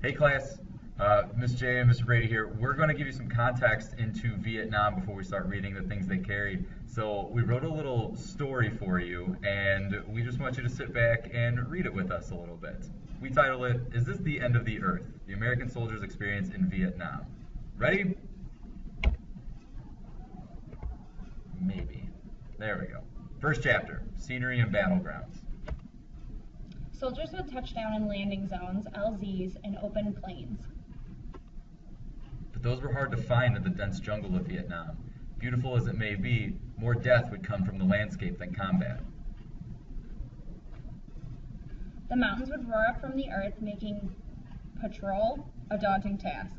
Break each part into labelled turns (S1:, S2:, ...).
S1: Hey class, Miss J and Mr. Brady here. We're going to give you some context into Vietnam before we start reading the things they carried. So we wrote a little story for you, and we just want you to sit back and read it with us a little bit. We title it, Is This the End of the Earth? The American Soldiers' Experience in Vietnam. Ready? Maybe. There we go. First chapter, Scenery and Battlegrounds.
S2: Soldiers would touch down in landing zones, LZs, and open plains.
S1: But those were hard to find in the dense jungle of Vietnam. Beautiful as it may be, more death would come from the landscape than combat.
S2: The mountains would roar up from the earth, making patrol a daunting task.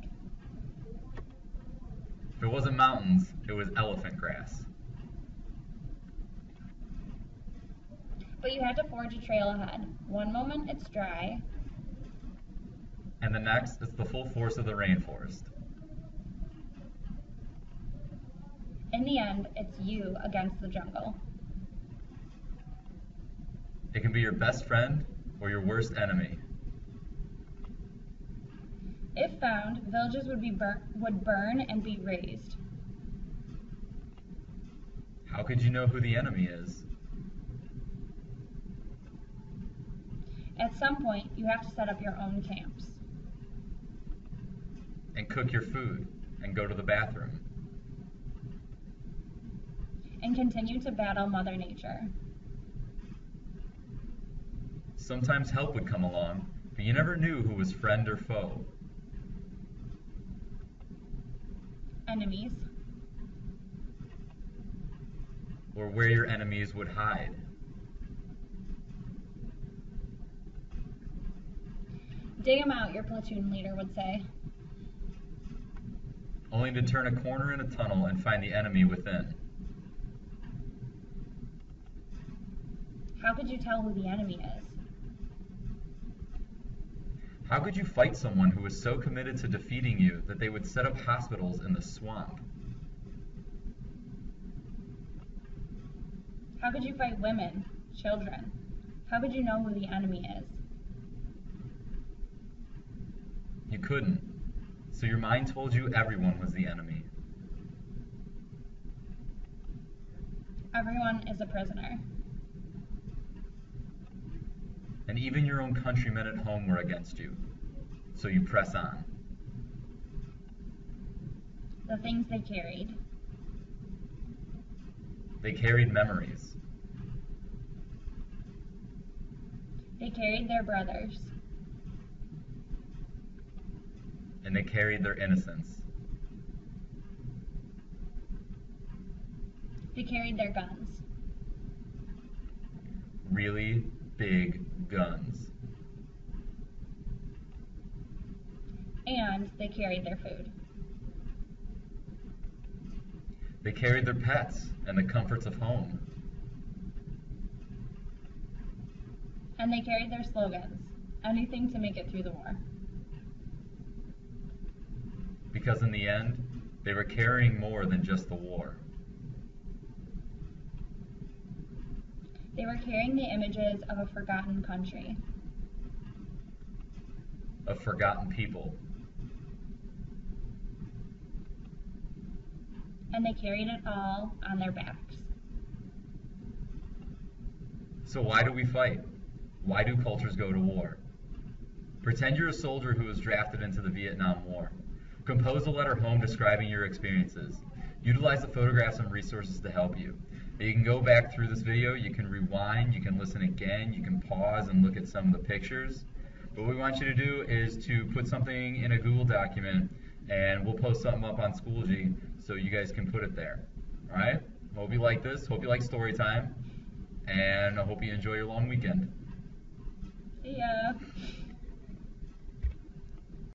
S1: If it wasn't mountains, it was elephant grass.
S2: But you had to forge a trail ahead. One moment it's dry,
S1: And the next, it's the full force of the rainforest.
S2: in the end, it's you against the jungle.
S1: It can be your best friend or your worst enemy.
S2: If found, villages would burn and be razed.
S1: How could you know who the enemy is?
S2: At some point, you have to set up your own camps.
S1: And cook your food and go to the bathroom.
S2: And continue to battle Mother Nature.
S1: Sometimes help would come along, but you never knew who was friend or foe.
S2: Enemies.
S1: Or where your enemies would hide.
S2: Dig 'em out, your platoon leader would say.
S1: Only to turn a corner in a tunnel and find the enemy within.
S2: How could you tell who the enemy is?
S1: How could you fight someone who was so committed to defeating you that they would set up hospitals in the swamp?
S2: How could you fight women, children? How could you know who the enemy is?
S1: You couldn't. So your mind told you everyone was the enemy.
S2: Everyone is a prisoner.
S1: And even your own countrymen at home were against you. So you press on.
S2: The things they carried.
S1: They carried memories.
S2: They carried their brothers.
S1: And they carried their innocence.
S2: They carried their guns.
S1: Really big guns.
S2: And they carried their food.
S1: They carried their pets and the comforts of home.
S2: And they carried their slogans. Anything to make it through the war.
S1: Because in the end, they were carrying more than just the war.
S2: They were carrying the images of a forgotten country.
S1: Of forgotten people.
S2: And they carried it all on their backs.
S1: So why do we fight? Why do cultures go to war? Pretend you're a soldier who was drafted into the Vietnam War. Compose a letter home describing your experiences. Utilize the photographs and resources to help you. You can go back through this video, you can rewind, you can listen again, you can pause and look at some of the pictures. But what we want you to do is to put something in a Google document, and we'll post something up on Schoology so you guys can put it there. Alright? Hope you like this, hope you like story time, and I hope you enjoy your long weekend.
S2: See ya.